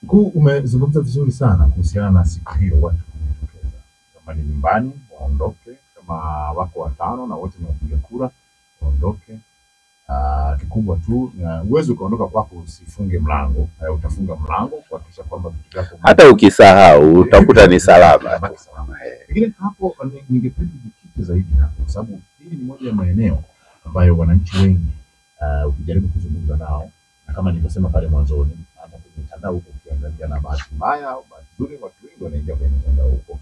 Mkuu, umezungumza vizuri sana kuhusiana na siku hiyo watu kujitokeza. Kama ni nyumbani waondoke, kama wako watano na wote ni wapiga kura waondoke. Kikubwa tu na uwezo ukaondoka kwako usifunge mlango, utafunga mlango kuhakikisha kwamba vitu vyako hata ukisahau utakuta ni salama. Lakini hapo ningependa kujikita zaidi hapo kwa sababu hili ni moja ya maeneo ambayo wananchi wengi ukijaribu kuzungumza nao, na kama nilivyosema pale mwanzoni, hata kwenye mitandao huko ukiangalia, na bahati mbaya au bahati nzuri watu wengi wanaingia kwenye mitandao huko,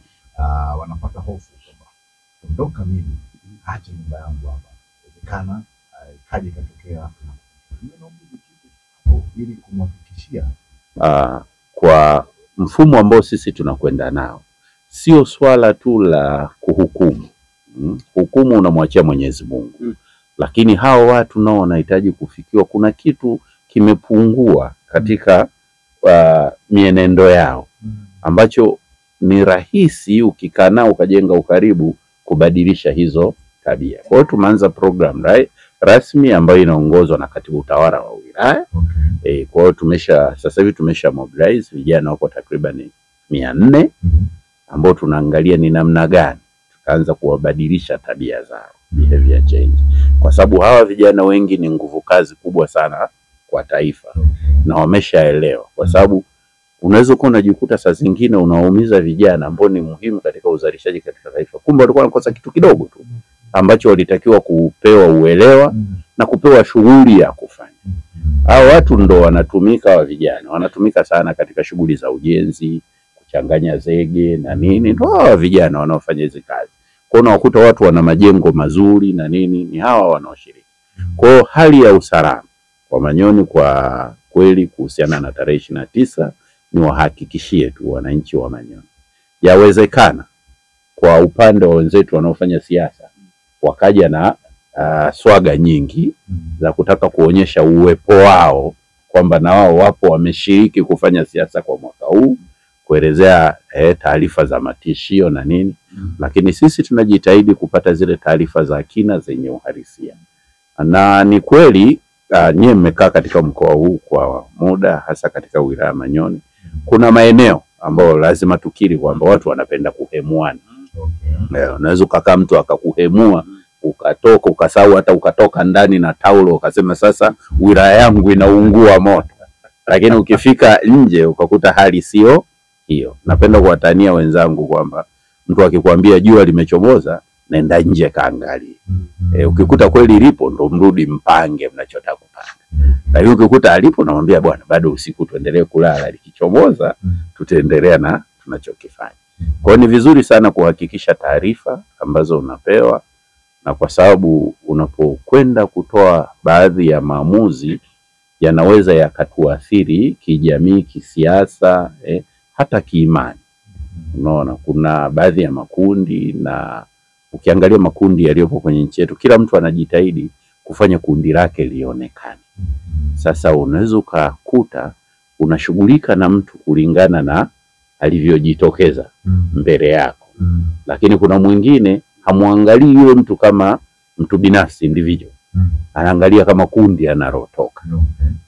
wanapata hofu kwamba ondoka, mimi acha nyumba yangu hapa, inawezekana kaje katokea ili kumhakikishia kwa mfumo ambao sisi tunakwenda nao, sio swala tu la kuhukumu. Hukumu unamwachia Mwenyezi Mungu. Lakini hao watu nao wanahitaji kufikiwa, kuna kitu kimepungua katika mienendo yao ambacho ni rahisi ukikaa nao ukajenga ukaribu kubadilisha hizo tabia. Kwa hiyo tumeanza program rasmi ambayo inaongozwa na katibu utawala wa wilaya. Kwa hiyo sasa hivi tumesha mobilize vijana wako takriban 400 ambao tunaangalia ni namna gani tukaanza kuwabadilisha tabia zao, behavior change. Kwa sababu hawa vijana wengi ni nguvu kazi kubwa sana kwa taifa na wameshaelewa. Kwa sababu unaweza kuwa unajikuta saa zingine unaumiza vijana ambao ni muhimu katika uzalishaji katika taifa, kumbe walikuwa wanakosa kitu kidogo tu ambacho walitakiwa kupewa uelewa na kupewa shughuli ya kufanya. Hao watu ndo wanatumika, wa vijana wanatumika sana katika shughuli za ujenzi, kuchanganya zege na nini, ndo vijana wanaofanya hizo kazi. Kwa hiyo unakuta watu wana majengo mazuri na nini, ni hawa wanaoshiriki. Kwa hiyo hali ya usalama kwa Manyoni kwa kweli kuhusiana na tarehe 29 ni wahakikishie tu wananchi wa Manyoni. Yawezekana kwa upande wa wenzetu wanaofanya siasa wakaja na swaga nyingi za kutaka kuonyesha uwepo wao kwamba na wao wapo wameshiriki kufanya siasa kwa mwaka huu, kuelezea taarifa za matishio na nini. Lakini sisi tunajitahidi kupata zile taarifa za kina zenye uhalisia. Na ni kweli nyie mmekaa katika mkoa huu kwa muda, hasa katika wilaya Manyoni, kuna maeneo ambayo lazima tukiri kwamba watu wanapenda kuhemuana. Unaweza ukakaa mtu akakuhemua ukatoka ukasahau hata ukatoka ndani na taulo ukasema sasa wilaya yangu inaungua moto, lakini ukifika nje ukakuta hali sio hiyo. Napenda kuwatania wenzangu kwamba mtu akikwambia jua limechomoza, nenda nje kaangalie. Ukikuta kweli lipo ndo mrudi mpange mnachotaka kupanga. Lakini ukikuta alipo namwambia bwana bado usiku tuendelee kulala, likichomoza tutaendelea na tunachokifanya. Kwa hiyo ni vizuri sana kuhakikisha taarifa ambazo unapewa, na kwa sababu unapokwenda kutoa baadhi ya maamuzi yanaweza yakatuathiri kijamii, kisiasa, hata kiimani. Unaona kuna baadhi ya makundi, na ukiangalia makundi yaliyopo kwenye nchi yetu, kila mtu anajitahidi kufanya kundi lake lionekane. Sasa unaweza ukakuta unashughulika na mtu kulingana na alivyojitokeza mbele yako. Lakini kuna mwingine hamuangalii yule mtu kama mtu binafsi, individual. Anaangalia kama kundi analotoka.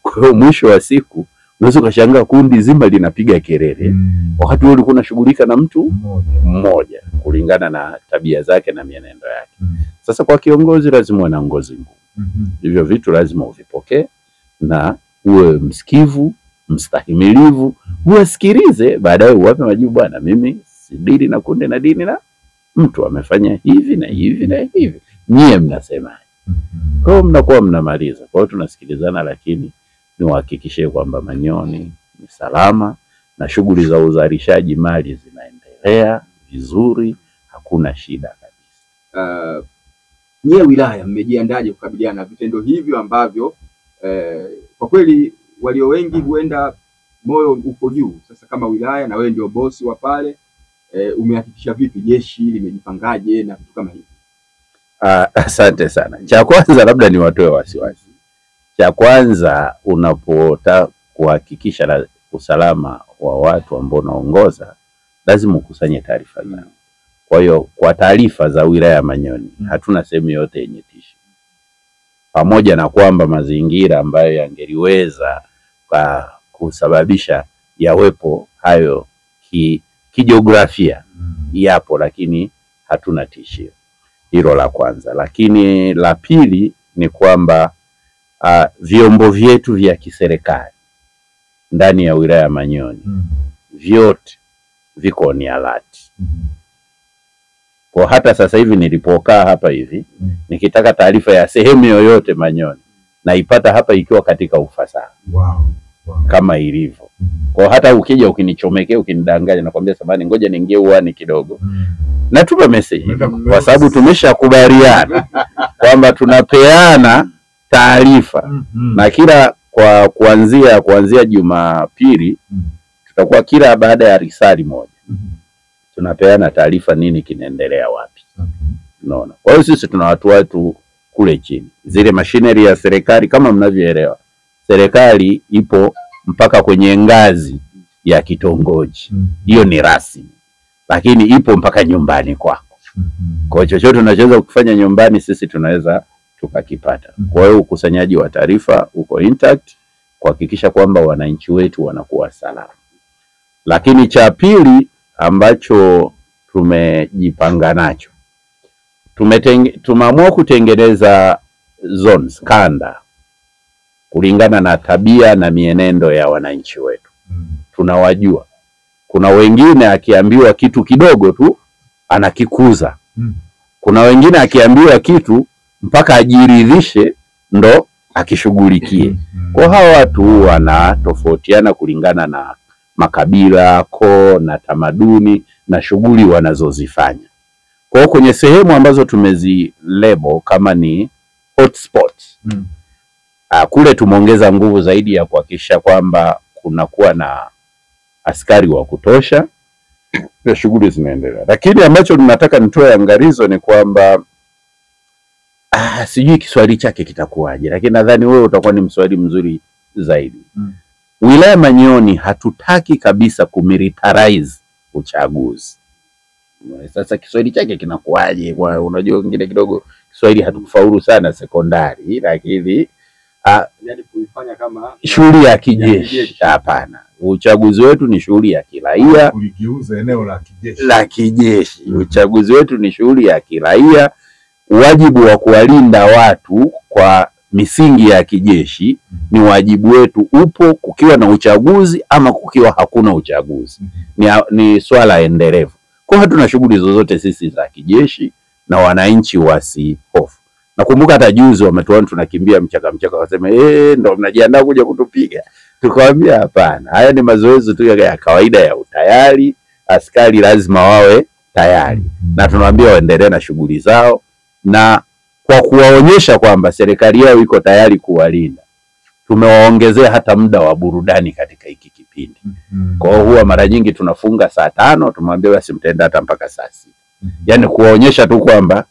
Kwa hiyo mwisho wa siku unaweza kushangaa kundi zima linapiga kelele wakati wewe ulikuwa unashughulika na mtu mmoja kulingana na tabia zake na mienendo yake. Sasa kwa kiongozi lazima uwe na ngozi ngumu. Hivyo vitu lazima uvipokee na uwe msikivu, mstahimilivu, uwasikilize, baadaye uwape majibu. Bwana mimi sidili na kundi na dini na mtu amefanya hivi na hivi na hivi, nyie mnasema. Kwa hiyo mnakuwa mnamaliza. Kwa hiyo tunasikilizana, lakini niwahakikishie kwamba Manyoni ni salama na shughuli za uzalishaji mali zinaendelea vizuri, hakuna shida kabisa. Nyie wilaya mmejiandaje kukabiliana na vitendo hivyo ambavyo kwa kweli walio wengi huenda moyo uko juu? Sasa kama wilaya na wewe ndio bosi wa pale, umehakikisha vipi, jeshi limejipangaje na vitu kama hivi? Asante sana. Cha kwanza labda ni watoe wasiwasi. Cha kwanza unapotaka kuhakikisha usalama wa watu ambao unaongoza, lazima ukusanye taarifa zao. Kwa hiyo kwa taarifa za wilaya ya Manyoni hatuna sehemu yote yenye tishio. Pamoja na kwamba mazingira ambayo yangeliweza kusababisha yawepo hayo kijiografia yapo, lakini hatuna tishio. Hilo la kwanza. Lakini la pili ni kwamba vyombo vyetu vya kiserikali ndani ya wilaya ya Manyoni vyote viko ni alert. Kwa hata sasa hivi nilipokaa hapa hivi nikitaka taarifa ya sehemu yoyote Manyoni naipata hapa ikiwa katika ufasaha. Kama ilivyo. Kwa hata ukija ukinichomekea ukinidanganya nakwambia samahani ngoja niingie uani kidogo. Natuma message kwa sababu tumeshakubaliana kwamba tunapeana taarifa na kila kuanzia Jumapili tutakuwa kila baada ya risali moja tunapeana taarifa nini kinaendelea wapi. Unaona? Kwa hiyo sisi tuna watu kule chini. Zile machinery ya serikali kama mnavyoelewa. Serikali ipo mpaka kwenye ngazi ya kitongoji. Hiyo ni rasmi. Lakini ipo mpaka nyumbani kwako. Kwa chochote tunachoweza kufanya nyumbani sisi tunaweza tukakipata. Kwa hiyo ukusanyaji wa taarifa uko intact kuhakikisha kwamba wananchi wetu wanakuwa salama. Lakini cha pili ambacho tumejipanga nacho, tumeamua kutengeneza zones, kanda, kulingana na tabia na mienendo ya wananchi wetu. Tunawajua. Kuna wengine akiambiwa kitu kidogo tu anakikuza. Kuna wengine akiambiwa kitu mpaka ajiridhishe ndo akishughulikie. Kwa hawa watu wanatofautiana kulingana na makabila, koo na tamaduni na shughuli wanazozifanya. Kwa hiyo kwenye sehemu ambazo tumezilebo kama ni hotspots, kule tumeongeza nguvu zaidi ya kuhakikisha kwamba kunakuwa na askari wa kutosha na shughuli zinaendelea. Lakini ambacho tunataka nitoe angalizo ni kwamba sijui Kiswahili chake kitakuwaje, lakini nadhani wewe utakuwa ni mswahili mzuri zaidi. Wilaya Manyoni hatutaki kabisa kumilitarize uchaguzi. Sasa Kiswahili chake kinakuwaje? Unajua wengine kidogo Kiswahili hatukufaulu sana sekondari, lakini yani kuifanya kama shughuli ya kijeshi. Hapana. Uchaguzi wetu ni shughuli ya kiraia. Kulikiuza eneo la kijeshi. Uchaguzi wetu ni shughuli ya kiraia. Wajibu wa kuwalinda watu kwa misingi ya kijeshi ni wajibu wetu, upo kukiwa na uchaguzi ama kukiwa hakuna uchaguzi. Ni swala endelevu. Kwa hiyo hatuna shughuli zozote sisi za kijeshi na wananchi wasihofu. Nakumbuka hata juzi wametuona tunakimbia mchaka wasema ndo mnajiandaa kuja kutupiga. Tukawaambia hapana. Haya ni mazoezi tu ya kawaida ya utayari. Askari lazima wawe tayari. Na tunawaambia waendelee na shughuli zao, na kwa kuwaonyesha kwamba serikali yao iko tayari kuwalinda, tumewaongezea hata muda wa burudani katika hiki kipindi. Kwa hiyo huwa mara nyingi tunafunga saa 5, tumwambia basi mtaenda hata mpaka saa 6. Yaani kuwaonyesha tu kwamba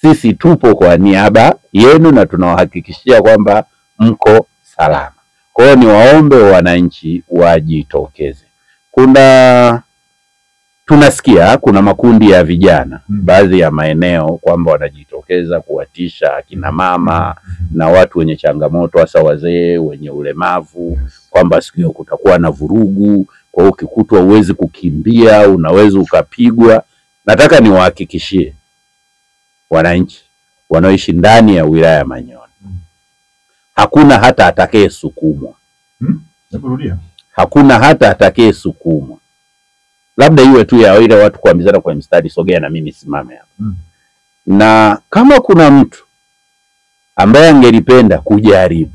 sisi tupo kwa niaba yenu na tunawahakikishia kwamba mko salama. Kwa hiyo ni waombe wananchi wajitokeze. Tunasikia kuna makundi ya vijana baadhi ya maeneo kwamba wanajitokeza kuwatisha akina mama na watu wenye changamoto, hasa wazee wenye ulemavu, kwamba siku hiyo kutakuwa na vurugu, kwa hiyo ukikutwa uwezi kukimbia, unaweza ukapigwa. Nataka niwahakikishie wananchi wanaoishi ndani ya wilaya ya Manyoni, hakuna hata atakayesukumwa. Hakuna hata atakayesukumwa. Labda iwe tu ya ile watu kuambizana kwa mstari, sogea na mimi simame hapa. Na kama kuna mtu ambaye angelipenda kujaribu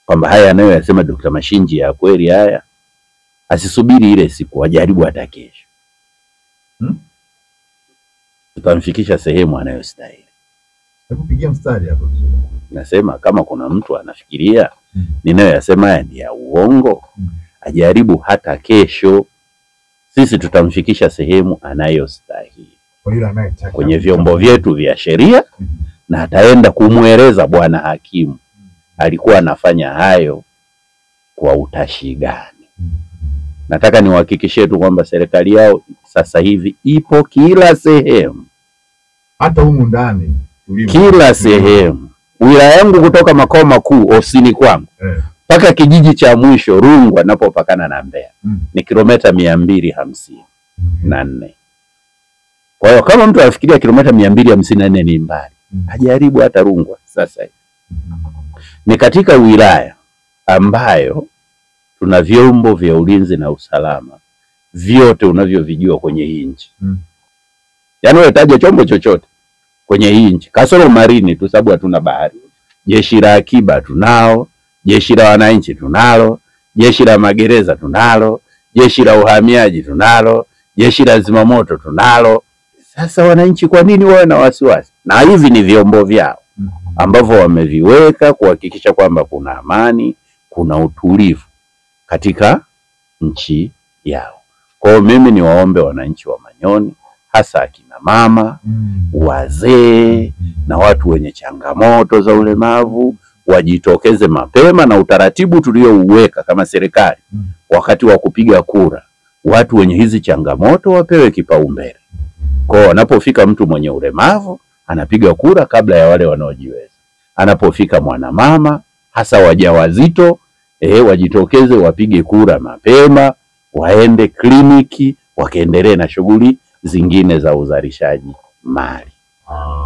kwamba haya anayoyasema Dr. Mashinji ya kweli haya, asisubiri ile siku, ajaribu hata kesho. Tutamfikisha sehemu anayostahili. Kupigia mstari hapo. Nasema kama kuna mtu anafikiria ninayoyasema haya ni ya uongo, ajaribu hata kesho. Sisi tutamfikisha sehemu anayostahili kwenye vyombo vyetu vya sheria, na ataenda kumueleza bwana hakimu alikuwa anafanya hayo kwa utashi gani. Nataka niwahakikishie tu kwamba serikali yao sasa hivi ipo kila sehemu, hata humu ndani kila sehemu. Wilaya yangu kutoka makao makuu ofisini kwangu mpaka kijiji cha mwisho Rungwa napopakana na Mbeya ni kilomita 254. Kwa hiyo kama mtu anafikiria kilomita 254 ni mbali, hajaribu hata Rungwa sasa. Ni katika wilaya ambayo tuna vyombo vya ulinzi na usalama vyote unavyovijua kwenye hii nchi. Yaani wewe taja chombo chochote kwenye hii nchi kasoro marini tu, sababu hatuna bahari. Jeshi la akiba tunao, jeshi la wananchi tunalo, jeshi la magereza tunalo, jeshi la uhamiaji tunalo, jeshi la zimamoto tunalo. Sasa wananchi kwa nini wawe na wasiwasi? Na hivi ni vyombo vyao ambavyo wameviweka kuhakikisha kwamba kuna amani, kuna utulivu katika nchi yao. Kwa hiyo mimi ni waombe wananchi wa Manyoni, hasa akina mama, wazee na watu wenye changamoto za ulemavu wajitokeze mapema, na utaratibu tuliouweka kama serikali wakati wa kupiga kura, watu wenye hizi changamoto wapewe kipaumbele. Kwa hiyo anapofika mtu mwenye ulemavu anapiga kura kabla ya wale wanaojiweza. Anapofika mwanamama hasa wajawazito wajitokeze wapige kura mapema, waende kliniki, wakaendelee na shughuli zingine za uzalishaji mali.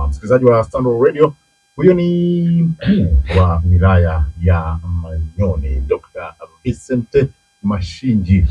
Msikilizaji wa Standard Radio, huyo ni mkuu wa wilaya ya Manyoni, Dr. Vincent Mashinji.